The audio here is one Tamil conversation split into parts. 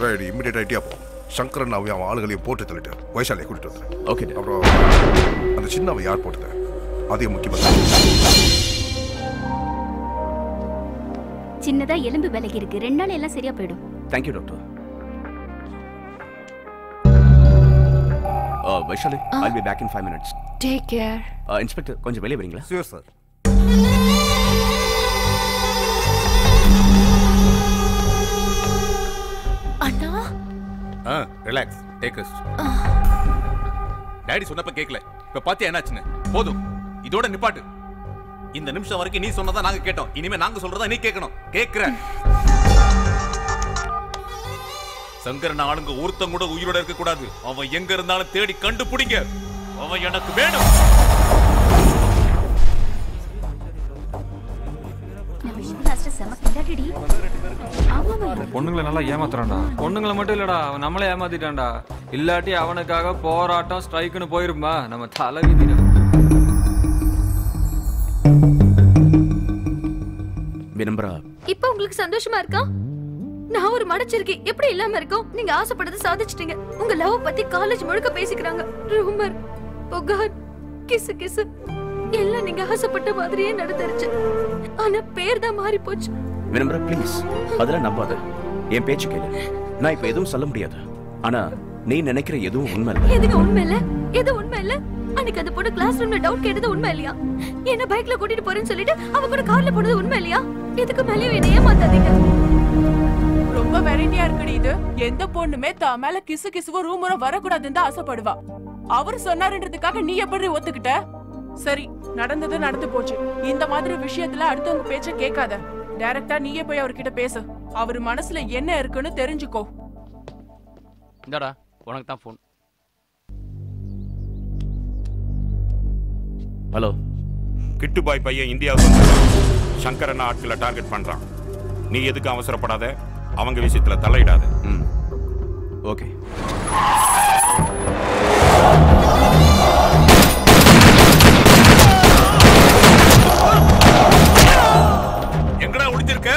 ரைட், இமிடியேட் ஐடியா போ. சங்கரன் அவன் ஆளுகளையும் போட்டு தள்ளிட்டு வைசாலியை கூட்டிட்டு வந்துடுறேன். ஓகே. அப்புறம் அந்த சின்னவன் யார் போட்டது அதையும் முக்கியமாக. சின்னதா எலும்பு விலகி இருக்கு, 2 நாள் எல்லாம் சரியா போயிடும். Thank you doctor. Vaishali, I'll be back in 5 minutes. Take care. Inspector கொஞ்சம் வெளியே வரீங்களா? Sure sir. அண்ணா ரிலாக்ஸ், டேக் ரெஸ்ட். டாடி சொன்னப்ப கேட்கல, இப்ப பாத்தியா என்னாச்சுன்னு? போதும், இதோட நிப்பாட்டு. இந்த நிமிஷம் வரைக்கும் நீ சொன்னதா நாங்க கேட்டோம், இனிமே நாங்க சொல்றதா நீ கேட்கணும். கேக்குற? சங்கரன் ஆளுங்க ஒருத்தன் கூட உயிரோட இருக்க கூடாது. அவன் எங்க இருந்தாலும் தேடி கண்டுபிடிங்க. அவன் எனக்கு வேணும். பொண்ணுங்களை நல்லா ஏமாத்துறான்டா. பொண்ணுங்களை மட்டும் இல்லடா, அவன் நம்மளே ஏமாத்திட்டான்டா. இல்லாட்டி அவனுக்காக போராட்டம் ஸ்ட்ரைக்குன்னு போயிருப்பா. நம்ம தலை விதிடா. வினம்பரா, இப்போ உங்களுக்கு சந்தோஷமா இருக்கா? நான் ஒரு மடச்சிருக்கேன், எப்படி இல்லாம இருக்கும்? நீங்க ஆசைப்பட்டதை சாதிச்சிட்டீங்க. உங்க லவ் பத்தி காலேஜ் முழுக்க பேசிக்கிறாங்க. ரூமர், புகார், கிசு கிசு எல்லாம் நீங்க ஆசைப்பட்ட மாதிரியே நடந்துருச்சு. ஆனா பேர் தான் மாறி போச்சு. வினம்பரா ப்ளீஸ், அதெல்லாம் நம்பாத. என் பேச்சு கேளு. நான் இப்ப எதுவும் சொல்ல முடியாது. ஆனா நீ நினைக்கிற எதுவும் உண்மை இல்ல. எதுக்கு உண்மை இல்ல? எது உண்மை இல்ல? அன்னைக்கு அந்த பொண்ணு கிளாஸ் ரூம்ல டவுட் கேட்டது உண்மை இல்லையா? என்ன பைக்ல கூட்டிட்டு போறேன்னு சொல்லிட்டு அவ கூட கார்ல போனது உண்மை இல்லையா? இதுக்கு மேலே என்ன ஏமாத்தாதீங்க. ரொம்ப வெரைட்டியா இருக்குடி இது. எந்த பொண்ணுமே தான் மேல கிசு கிசுவோ ரூமரோ வரக்கூடாதுன்னு தான் ஆசைப்படுவா. அவர் சொன்னாருன்றதுக்காக நீ எப்படி ஒத்துக்கிட்ட? சரி, நடந்தது நடந்து போச்சு. இந்த மாதிரி விஷயத்துல அடுத்தவங்க பேச்ச கேட்காத. டைரக்டா நீயே போய் அவர்கிட்ட பேசு. அவர் மனசுல என்ன இருக்குன்னு தெரிஞ்சுக்கோ. இந்தாடா, உனக்கு தான் போன். ஹலோ. கிட்டு பாய் பையன் இந்தியாவுக்கு வந்து சங்கரன் ஆட்களை டார்கெட் பண்றான். நீ எதுக்கு அவசரப்படாத, அவங்க விஷயத்துல தலையிடாத. ஓகே. எங்கடா ஒளிஞ்சிருக்க?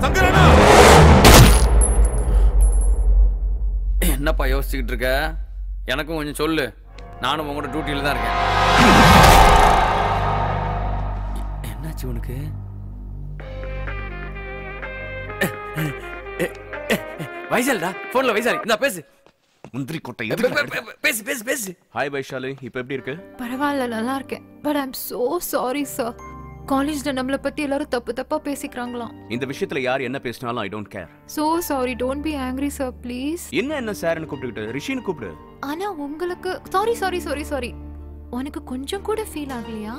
சங்கரனா! என்னப்பா யோசிச்சுக்கிட்டு இருக்க? எனக்கும் கொஞ்சம் சொல்லு. நானும் உங்களோட டியூட்டியில தான் இருக்கேன். என்னாச்சு உனக்கு? வைசாலிடா, போன்ல வைசாலி. இந்தா பேசு. முந்திரி கொட்டை பேசு பேசு பேசு. ஹாய் வைஷாலி, இப்போ எப்படி இருக்கு? பரவாயில்ல, நல்லா இருக்கேன். But I am so sorry sir. காலேஜ்ல நம்மள பத்தி எல்லாரும் தப்பு தப்பா பேசிக்கிறாங்களாம். இந்த விஷயத்துல யார் என்ன பேசினாலும் I don't care. So sorry, don't be angry sir please. என்ன சார்னு கூப்பிட்டுக்கிட்டு ரிஷின்னு கூப்பிடு. ஆனா உங்களுக்கு சாரி சாரி சாரி சாரி. உனக்கு கொஞ்சம் கூட ஃபீல் ஆகலையா?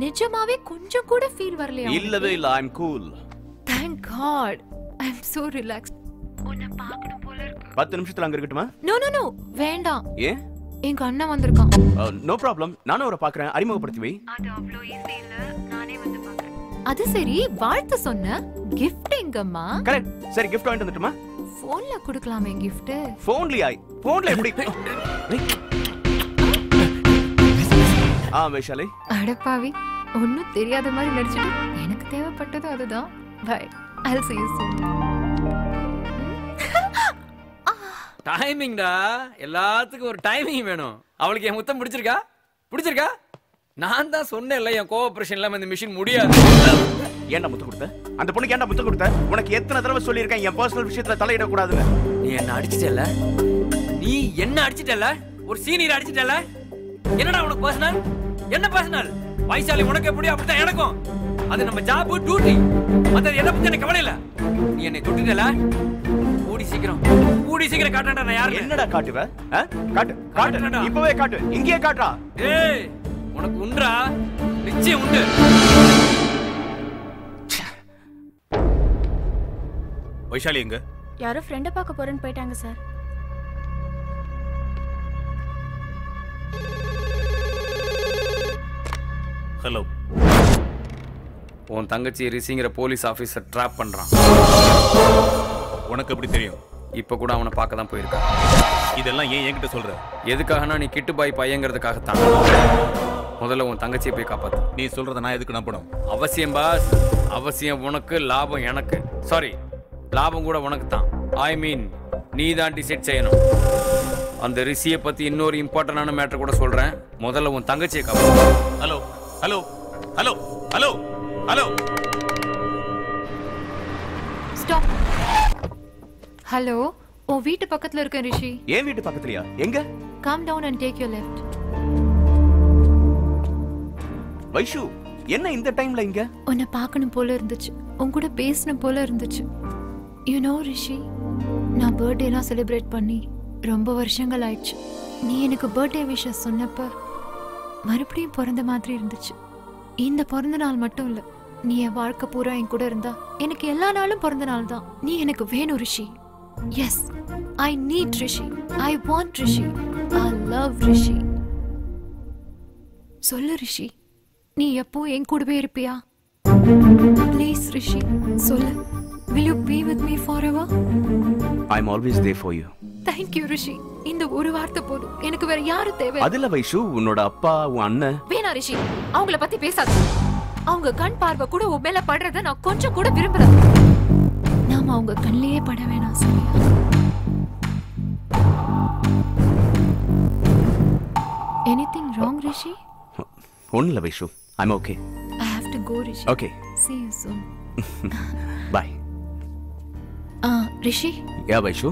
நிஜமாவே கொஞ்சம் கூட ஃபீல் வரலையா? இல்லவே இல்ல, ஐ அம் cool. Thank God. I am so relaxed. உன்னை பார்க்கணும் போல இருக்கு. 10 நிமிஷத்துல அங்க இருக்கட்டுமா? நோ நோ நோ, வேண்டாம். ஏன்? எங்க அண்ணன் வந்திருக்கான். நோ ப்ராப்ளம், நானும் அவரை பார்க்கறேன். அறிமுகப்படுத்தி வை. அது அவ்ளோ ஈஸி இல்ல, நானே வந்து பார்க்கறேன். அது சரி, வாழ்த்து சொன்ன. gift எங்கம்மா? கரெக்ட். சரி, gift வாங்கிட்டு வந்துட்டுமா? போன்ல கொடுக்கலாமே gift. போன்லயா? போன்ல எப்படி? வைஷாலி. அடப்பாவி, ஒண்ணும் தெரியாத மாதிரி நடிச்சிட்டு எனக்கு தேவைப்பட்டது அதுதான். Bye. I'll see you soon. டைமிங்டா, எல்லாத்துக்கும் ஒரு டைமிங் வேணும். அவளுக்கு என் முத்தம் பிடிச்சிருக்கா? பிடிச்சிருக்கா? நான் தான் சொன்னேன்ல, என் கோஆபரேஷன் இல்லாம இந்த மிஷின் முடியாது. ஏன்டா முத்தம் கொடுத்த? அந்த பொண்ணுக்கு ஏன்டா முத்தம் கொடுத்த? உனக்கு எத்தனை தடவை சொல்லியிருக்கேன் என் பர்சனல் விஷயத்துல தலையிட கூடாதுன்னு. நீ என்ன அடிச்சிட்டல? நீ என்ன அடிச்சிட்டல? ஒரு சீனியர் அடிச்சிட்டல? என்னடா உனக்கு பர்சனல்? என்ன பர்சனல்? வைசாலி உனக்கு எப்படி அப்படிதான் எனக்கும். அது நம்ம ஜாப் டியூட்டி. மத்தது என்ன பத்தி எனக்கு கவலை இல்ல. நீ என்னை தொட்டுட்டல? கூடி சீக்கிரம் காட்டடா. நான் யாரு? என்னடா காட்டுவ? காட்டு காட்டு, இப்பவே காட்டு. இங்கேயே காட்டுடா. ஏய், உனக்கு உண்டா? நிச்சயம் உண்டு. வைஷாலி எங்க? யாரோ ஃப்ரெண்ட பார்க்க போறேன்னு போயிட்டாங்க சார். ஹலோ. உன் தங்கச்சி ரிஷிங்கிற போலீஸ் ஆபீசர் ட்ராப் பண்றான். உனக்கு எப்படி தெரியும்? இப்ப கூட அவனை பார்க்க தான் போயிருக்கான். இதெல்லாம் ஏன் என்கிட்ட சொல்ற? எதுக்காகனா நீ கிட்டு பாய் பையங்கிறதுக்காகத்தான். முதல்ல உன் தங்கச்சியை போய் காப்பாத்து. நீ சொல்றத நான் எதுக்கு நம்பணும்? அவசியம் பாஸ், அவசியம் உனக்கு, லாபம் எனக்கு. சாரி, லாபம் கூட உனக்கு தான். ஐ மீன் நீ தான் டிசைட் செய்யணும். அந்த ரிஷியை பத்தி இன்னொரு இம்பார்ட்டன்டான மேட்டர் கூட சொல்றேன். முதல்ல உன் தங்கச்சியை காப்பா. Hello hello hello hello hello stop. Hello, உன் வீட்டு பக்கத்துல இருக்க ரிஷி. ஏன் வீட்டு பக்கத்துலயா? எங்க? Come down and take your left. Vaishu, என்ன இந்த டைம்ல இங்க? உன்னை பார்க்கணும் போல இருந்துச்சு, உன் கூட பேசணும் போல இருந்துச்சு. யூ நோ ரிஷி, நான் பர்த்டேலாம் செலிப்ரேட் பண்ணி ரொம்ப வருஷங்கள் ஆயிடுச்சு. நீ எனக்கு பர்த்டே விஷஸ் சொன்னப்ப மறுபடியும் பிறந்த மாதிரி இருந்துச்சு. இந்த பிறந்த நாள் மட்டும் இல்ல, நீ என் வாழ்க்கை பூரா என் கூட இருந்தா எனக்கு எல்லா நாளும் பிறந்த நாள் தான். நீ எனக்கு வேணும் Rishi. Yes, I need Rishi, I want Rishi, I love Rishi. சொல்லு ரிஷி, நீ எப்போ என் கூடவே இருப்பியா? ப்ளீஸ் ரிஷி சொல்லு. Will you be with me forever? I'm always there for you. Thank you ரிஷி. இந்த ஒரு வார்த்தை போதும், எனக்கு வேற யாரும் தேவை. அதுல வைஷு, உன்னோட அப்பா, உன் அண்ணன். வேணா ரிஷி, அவங்கள பத்தி பேசாத. அவங்க கண் பார்வை கூட உன் மேல படுறத நான் கொஞ்சம் கூட விரும்பல. நாம அவங்க கண்ணிலேயே பட வேணாம் சரியா? Anything wrong ரிஷி? ஒண்ணும் இல்ல Vaishu, I'm okay. I have to go Rishi. Okay. See you soon. Bye. Rishi. Yeah Vaishu.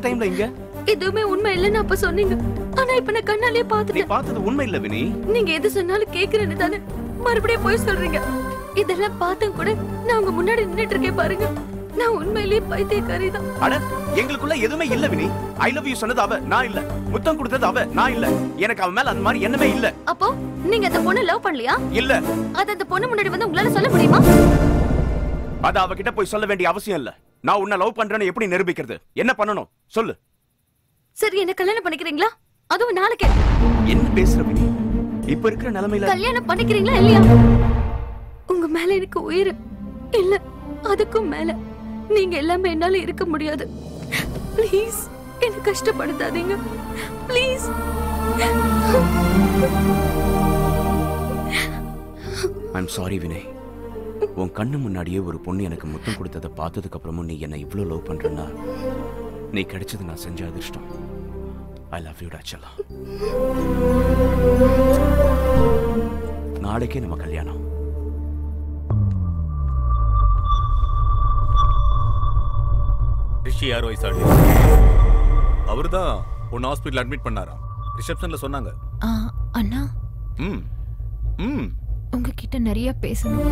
டைம்ல இங்க எதுவுமே உண்மை இல்லன்னு அப்ப சொன்னீங்க. ஆனா இப்ப நான் கண்ணாலே பாத்துட்டேன். நீ பார்த்தது உண்மை இல்ல வினி. நீங்க எது சொன்னாலும் கேக்குறேன்னு தானே மறுபடியும் போய் சொல்றீங்க. இதெல்லாம் பார்த்தும் கூட நான் உங்க முன்னாடி நின்னுட்டு இருக்கேன் பாருங்க. நான் உண்மையிலேயே பைத்தியக்காரி தான். அட எங்களுக்குள்ள எதுவுமே இல்ல வினி. ஐ லவ் யூ சொன்னது அவ, நான் இல்ல. முத்தம் கொடுத்தது அவ, நான் இல்ல. எனக்கு அவ மேல அந்த மாதிரி எண்ணமே இல்ல. அப்போ நீங்க அந்த பொண்ணை லவ் பண்ணலையா? இல்ல. அத அந்த பொண்ணு முன்னாடி வந்து உங்களால சொல்ல முடியுமா? அத அவகிட்ட போய் சொல்ல வேண்டிய அவசியம் இல்ல. நான் உன்னை லவ் பண்றேன்னு எப்படி நிரூபிக்கிறது? என்ன பண்ணணும் சொல்லு. சரி, என்ன கல்யாணம் பண்ணிக்கிறீங்களா? அதுவும் நாளைக்கே. என்ன பேசுற வினி? இப்ப இருக்கிற நிலைமையில கல்யாணம் பண்ணிக்கிறீங்களா இல்லையா? உங்க மேல எனக்கு உயிர் இல்ல, அதுக்கும் மேல நீங்க எல்லாமே என்னால இருக்க முடியாது. ப்ளீஸ் என்ன கஷ்டப்படுத்தாதீங்க. ப்ளீஸ். I'm sorry Vinay. உன் கண்ணு முன்னாடியே ஒரு பொண்ணு எனக்கு முத்தம் கொடுத்ததை பார்த்ததுக்கு அப்புறமும் நீ என்ன இவ்வளவு லவ் பண்றன்னா நீ கிடைச்சது நான் செஞ்ச அதிர்ஷ்டம். I love you ராச்சலா. நாளைக்கே நம்ம கல்யாணம். ரிஷி யார் வயசாளி? அவர்தான் உன்னை ஹாஸ்பிட்டல் அட்மிட் பண்ணாராம். ரிசப்ஷன்ல சொன்னாங்க. அண்ணா, உங்ககிட்ட நிறைய பேசணும்.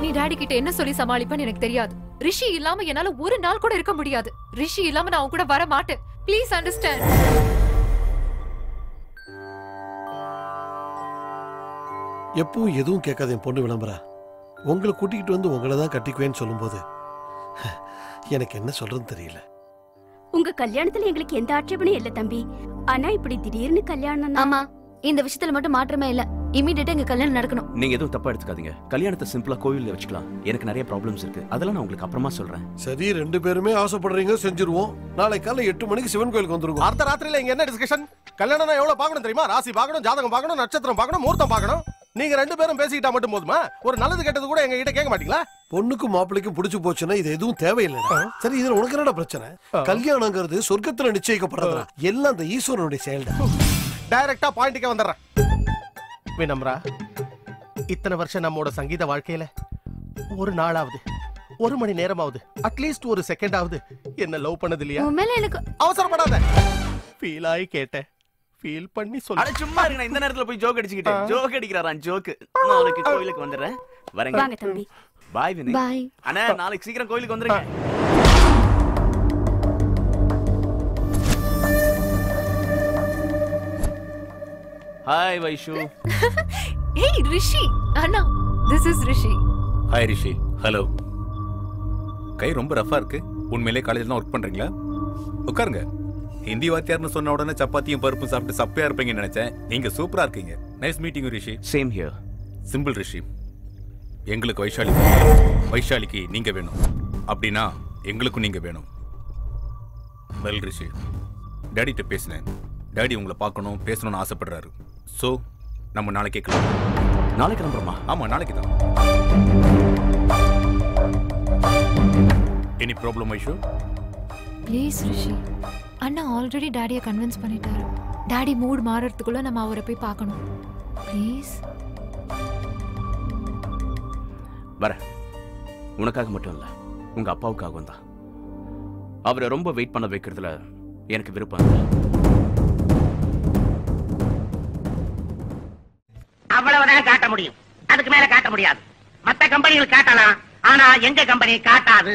நீ டாடி கிட்ட என்ன சொல்லி சமாளிப்பேன்னு எனக்கு தெரியாது. ரிஷி இல்லாம என்னால ஒரு நாள் கூட இருக்க முடியாது. ரிஷி இல்லாம நான் உன் கூட வர மாட்டேன். Please understand. எப்பவும் எதுவும் கேட்காத என் பொண்ணு விளம்பரா உங்களை கூட்டிகிட்டு வந்து உங்களை தான் கட்டிக்குவேன்னு சொல்லும்போது எனக்கு என்ன சொல்றதுன்னு தெரியல. உங்க கல்யாணத்துல எங்களுக்கு எந்த ஆட்சேபனையும் இல்ல தம்பி. ஆனா இப்படி திடீர்னு கல்யாணம். ஆமா, இந்த விஷயத்துல மட்டும் மாற்றமே இல்ல. இமிடியேட்டா எங்க கல்யாணம் நடக்கணும். நீங்க எதுவும் தப்பா எடுத்துக்காதீங்க. கல்யாணத்தை சிம்பிளா கோவில்ல வச்சுக்கலாம். எனக்கு நிறைய ப்ராப்ளம்ஸ் இருக்கு, அதெல்லாம் நான் உங்களுக்கு அப்புறமா சொல்றேன். சரி, ரெண்டு பேருமே ஆசைப்படுறீங்க, செஞ்சிருவோம். நாளை காலை 8 மணிக்கு சிவன் கோயிலுக்கு வந்துருங்க. அடுத்த ராத்திரியில இங்க என்ன டிஸ்கஷன்? கல்யாணம் எவ்வளவு பார்க்கணும் தெரியுமா? ராசி பார்க்கணும், ஜாதகம் பார்க்கணும், நட்சத்திரம் பார்க்கணும், முகூர்த்தம் பார்க்கணும். நீங்க ரெண்டு பேரும் பேசிக்கிட்டா மட்டும் போதுமா? ஒரு நல்லது கெட்டது கூட எங்க கிட்ட கேட்க மாட்டீங்களா? பொண்ணுக்கும் மாப்பிளைக்கும் பிடிச்சு போச்சுன்னா இது எதுவும் தேவையில்லை. சரி, இதுல உனக்கு என்னடா பிரச்சனை? கல்யாணங்கிறது சொர்க்கத்துல நிச்சயிக்கப்படுறதா? எல்லாம் அந்த ஈஸ்வரனுடைய செயல்டா. டைரக்டா பாயிண்ட்க்கே வந்துடுறேன். வினம்ரா, இத்தனை வருஷம் நம்மோட சங்கீத வாழ்க்கையில ஒரு நாளாவது, ஒரு மணி நேரமாவது, அட்லீஸ்ட் ஒரு செகண்டாவது என்ன லவ் பண்ணது இல்லையா? உண்மையில எனக்கு அவசரப்படாத. ஃபீல் ஆகி கேட்டேன். ஃபீல் பண்ணி சொல்ல. அட சும்மா இருங்க. இந்த நேரத்துல போய் ஜோக் அடிச்சிட்டு ஜோக் அடிக்கறாரான். ஜோக். நாளைக்கு கோயிலுக்கு வந்துறேன். வரேங்க. வாங்க தம்பி. பை வினய். பை. அண்ணா, நாளைக்கு சீக்கிரம் கோயிலுக்கு வந்துருங்க. ஹாய் வைஷு. Hey ரிஷி. அண்ணா, this is Rishi. Hi Rishi. Hello. கை ரொம்ப ரஃபா இருக்கு. உண்மையிலே காலேஜ்ல தான் ஒர்க் பண்றீங்களா? உட்காருங்க. ஹிந்தி வாத்தியார்னு சொன்ன உடனே சப்பாத்தியும் பருப்பும் சாப்பிட்டு சப்பையா இருப்பீங்கன்னு நினைச்சேன். நீங்க சூப்பரா இருக்கீங்க. Nice meeting Rishi. Same here. Simple Rishi. எங்களுக்கு வைஷாலி, வைஷாலிக்கு நீங்க வேணும். அப்படின்னா எங்களுக்கும் நீங்க வேணும். வெல் ரிஷி, டேடிட்ட பேசினேன். டேடி உங்களை பார்க்கணும் பேசணும்னு ஆசைப்படுறாரு. ஸோ நம்ம நாளைக்கே கிளம்புறோம். நாளைக்கு கிளம்புறோமா? ஆமா, நாளைக்கு தான். Any problem Vaishu? Please Rishi, அண்ணா ஆல்ரெடி டாடியை கன்வின்ஸ் பண்ணிட்டாரு. டாடி மூட் மாறறதுக்குள்ள நம்ம அவரை போய் பார்க்கணும். ப்ளீஸ். வர. உனக்காக மட்டும் இல்ல, உங்க அப்பாவுக்காகவும் தான். அவரை ரொம்ப வெயிட் பண்ண வைக்கிறதுல எனக்கு விருப்பம் இல்லை. அவ்வளவுதான் காட்ட முடியும், அதுக்கு மேல காட்ட முடியாது. மத்த கம்பெனிகள் காட்டலாம், ஆனா எங்க கம்பெனி காட்டாது.